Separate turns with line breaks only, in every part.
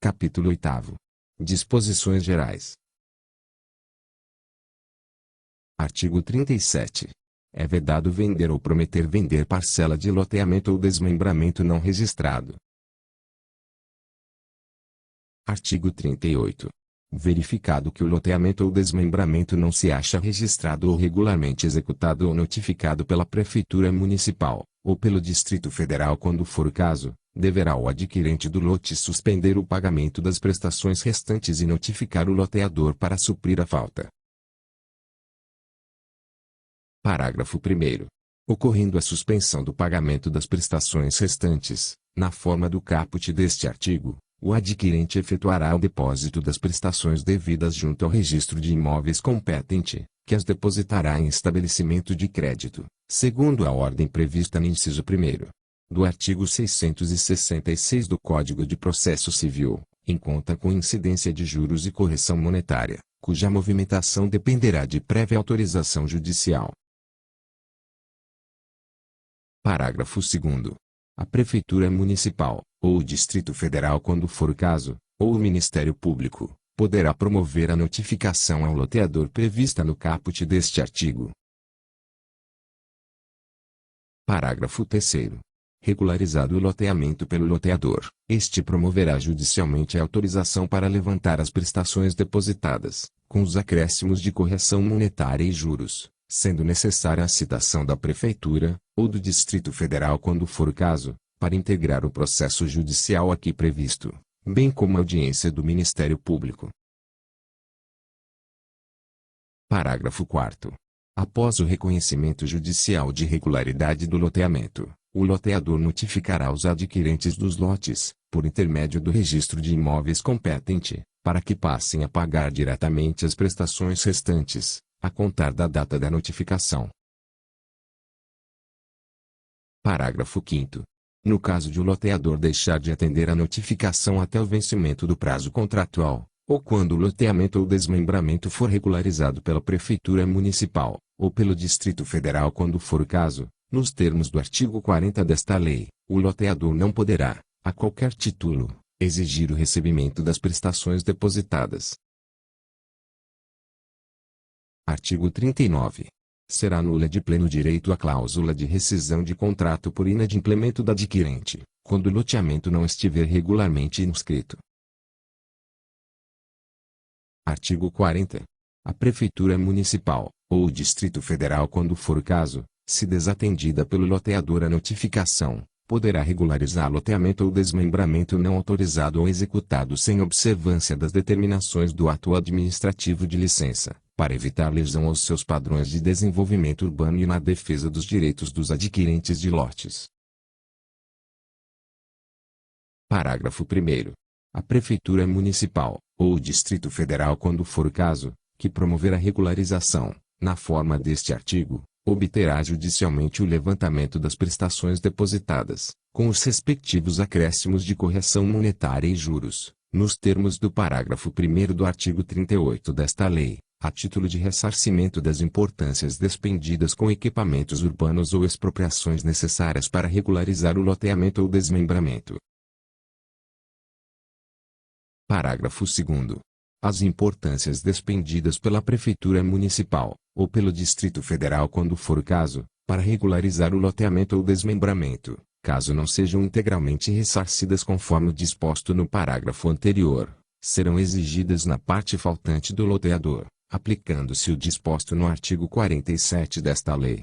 Capítulo 8º. Disposições gerais. Artigo 37. É vedado vender ou prometer vender parcela de loteamento ou desmembramento não registrado. Artigo 38. Verificado que o loteamento ou desmembramento não se acha registrado ou regularmente executado ou notificado pela Prefeitura Municipal, ou pelo Distrito Federal quando for o caso, deverá o adquirente do lote suspender o pagamento das prestações restantes e notificar o loteador para suprir a falta. Parágrafo 1º. Ocorrendo a suspensão do pagamento das prestações restantes, na forma do caput deste artigo, o adquirente efetuará o depósito das prestações devidas junto ao registro de imóveis competente, que as depositará em estabelecimento de crédito, segundo a ordem prevista no inciso 1º do artigo 666 do Código de Processo Civil, em conta com incidência de juros e correção monetária, cuja movimentação dependerá de prévia autorização judicial. Parágrafo 2º. A Prefeitura Municipal, ou o Distrito Federal quando for o caso, ou o Ministério Público, poderá promover a notificação ao loteador prevista no caput deste artigo. Parágrafo 3º. Regularizado o loteamento pelo loteador, este promoverá judicialmente a autorização para levantar as prestações depositadas, com os acréscimos de correção monetária e juros, sendo necessária a citação da Prefeitura, ou do Distrito Federal quando for o caso, para integrar o processo judicial aqui previsto, bem como a audiência do Ministério Público. Parágrafo 4º. Após o reconhecimento judicial de regularidade do loteamento, o loteador notificará os adquirentes dos lotes, por intermédio do registro de imóveis competente, para que passem a pagar diretamente as prestações restantes, a contar da data da notificação. Parágrafo 5º. No caso de o loteador deixar de atender a notificação até o vencimento do prazo contratual, ou quando o loteamento ou desmembramento for regularizado pela Prefeitura Municipal, ou pelo Distrito Federal quando for o caso, nos termos do artigo 40 desta lei, o loteador não poderá, a qualquer título, exigir o recebimento das prestações depositadas. Artigo 39. Será nula de pleno direito a cláusula de rescisão de contrato por inadimplemento do adquirente, quando o loteamento não estiver regularmente inscrito. Artigo 40. A Prefeitura Municipal, ou o Distrito Federal quando for o caso, se desatendida pelo loteador a notificação, poderá regularizar loteamento ou desmembramento não autorizado ou executado sem observância das determinações do ato administrativo de licença, para evitar lesão aos seus padrões de desenvolvimento urbano e na defesa dos direitos dos adquirentes de lotes. Parágrafo 1º. A Prefeitura Municipal, ou o Distrito Federal quando for o caso, que promover a regularização, na forma deste artigo, obterá judicialmente o levantamento das prestações depositadas, com os respectivos acréscimos de correção monetária e juros, nos termos do parágrafo 1º do artigo 38 desta lei, a título de ressarcimento das importâncias despendidas com equipamentos urbanos ou expropriações necessárias para regularizar o loteamento ou desmembramento. Parágrafo 2º. As importâncias despendidas pela Prefeitura Municipal, ou pelo Distrito Federal quando for o caso, para regularizar o loteamento ou desmembramento, caso não sejam integralmente ressarcidas conforme o disposto no parágrafo anterior, serão exigidas na parte faltante do loteador, aplicando-se o disposto no artigo 47 desta lei.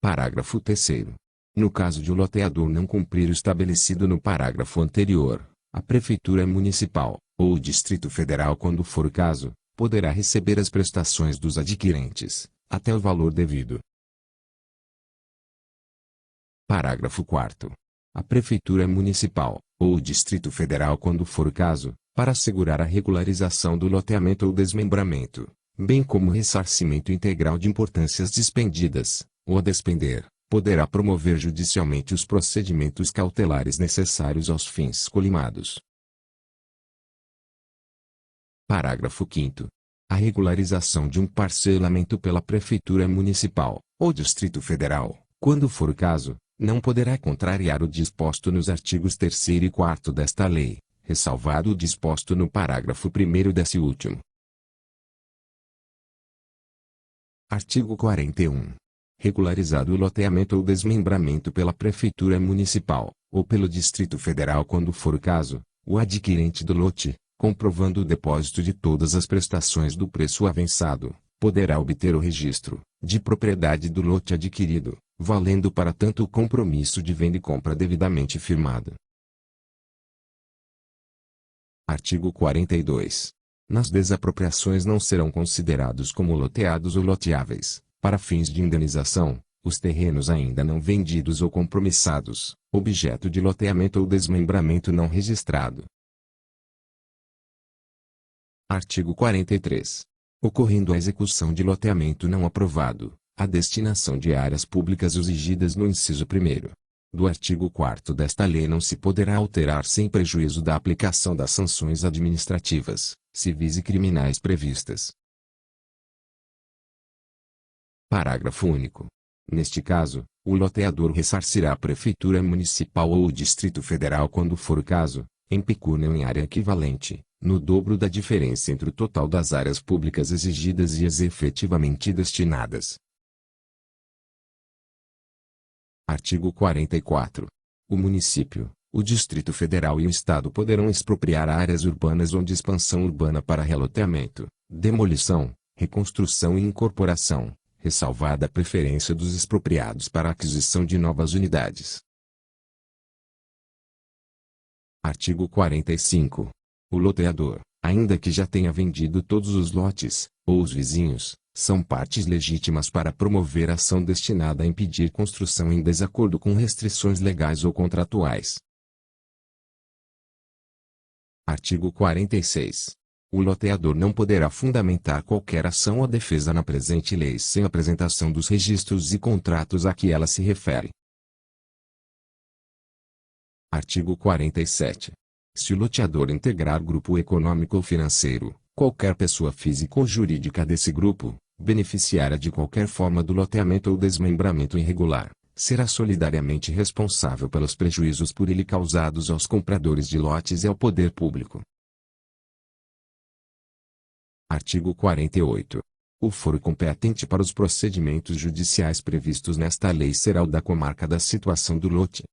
Parágrafo 3º. No caso de o loteador não cumprir o estabelecido no parágrafo anterior, a Prefeitura Municipal, ou o Distrito Federal quando for o caso, poderá receber as prestações dos adquirentes, até o valor devido. Parágrafo 4º. A Prefeitura Municipal, ou o Distrito Federal quando for o caso, para assegurar a regularização do loteamento ou desmembramento, bem como o ressarcimento integral de importâncias despendidas, ou a despender, poderá promover judicialmente os procedimentos cautelares necessários aos fins colimados. Parágrafo 5º. A regularização de um parcelamento pela Prefeitura Municipal, ou Distrito Federal, quando for o caso, não poderá contrariar o disposto nos artigos 3º e 4º desta lei, ressalvado o disposto no parágrafo 1º desse último. Artigo 41. Regularizado o loteamento ou desmembramento pela Prefeitura Municipal, ou pelo Distrito Federal quando for o caso, o adquirente do lote, comprovando o depósito de todas as prestações do preço avançado, poderá obter o registro de propriedade do lote adquirido, valendo para tanto o compromisso de venda e compra devidamente firmado. Artigo 42. Nas desapropriações não serão considerados como loteados ou loteáveis, para fins de indenização, os terrenos ainda não vendidos ou compromissados, objeto de loteamento ou desmembramento não registrado. Artigo 43. Ocorrendo a execução de loteamento não aprovado, a destinação de áreas públicas exigidas no inciso 1º do artigo 4º desta lei não se poderá alterar sem prejuízo da aplicação das sanções administrativas, civis e criminais previstas. Parágrafo único. Neste caso, o loteador ressarcirá a Prefeitura Municipal ou o Distrito Federal quando for o caso, em pecúnia ou em área equivalente, no dobro da diferença entre o total das áreas públicas exigidas e as efetivamente destinadas. Artigo 44. O município, o Distrito Federal e o Estado poderão expropriar áreas urbanas ou de expansão urbana para reloteamento, demolição, reconstrução e incorporação, ressalvada a preferência dos expropriados para a aquisição de novas unidades. Artigo 45. O loteador, ainda que já tenha vendido todos os lotes, ou os vizinhos, são partes legítimas para promover ação destinada a impedir construção em desacordo com restrições legais ou contratuais. Artigo 46. O loteador não poderá fundamentar qualquer ação ou defesa na presente lei sem apresentação dos registros e contratos a que ela se refere. Artigo 47. Se o loteador integrar grupo econômico ou financeiro, qualquer pessoa física ou jurídica desse grupo, beneficiária de qualquer forma do loteamento ou desmembramento irregular, será solidariamente responsável pelos prejuízos por ele causados aos compradores de lotes e ao poder público. Artigo 48. O foro competente para os procedimentos judiciais previstos nesta lei será o da comarca da situação do lote.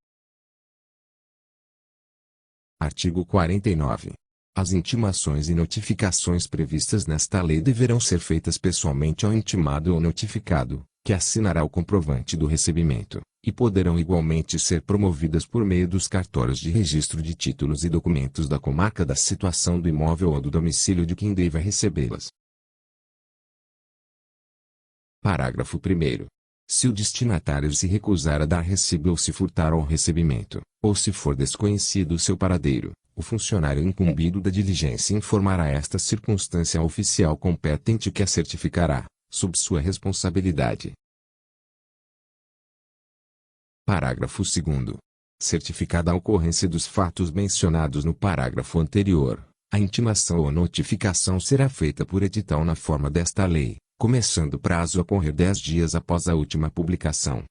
Artigo 49. As intimações e notificações previstas nesta lei deverão ser feitas pessoalmente ao intimado ou notificado, que assinará o comprovante do recebimento, e poderão igualmente ser promovidas por meio dos cartórios de registro de títulos e documentos da comarca da situação do imóvel ou do domicílio de quem deva recebê-las. Parágrafo 1º. Se o destinatário se recusar a dar recibo ou se furtar ao recebimento, ou se for desconhecido o seu paradeiro, o funcionário incumbido da diligência informará esta circunstância ao oficial competente que a certificará, sob sua responsabilidade. Parágrafo 2º. Certificada a ocorrência dos fatos mencionados no parágrafo anterior, a intimação ou notificação será feita por edital na forma desta lei, começando o prazo a correr 10 dias após a última publicação.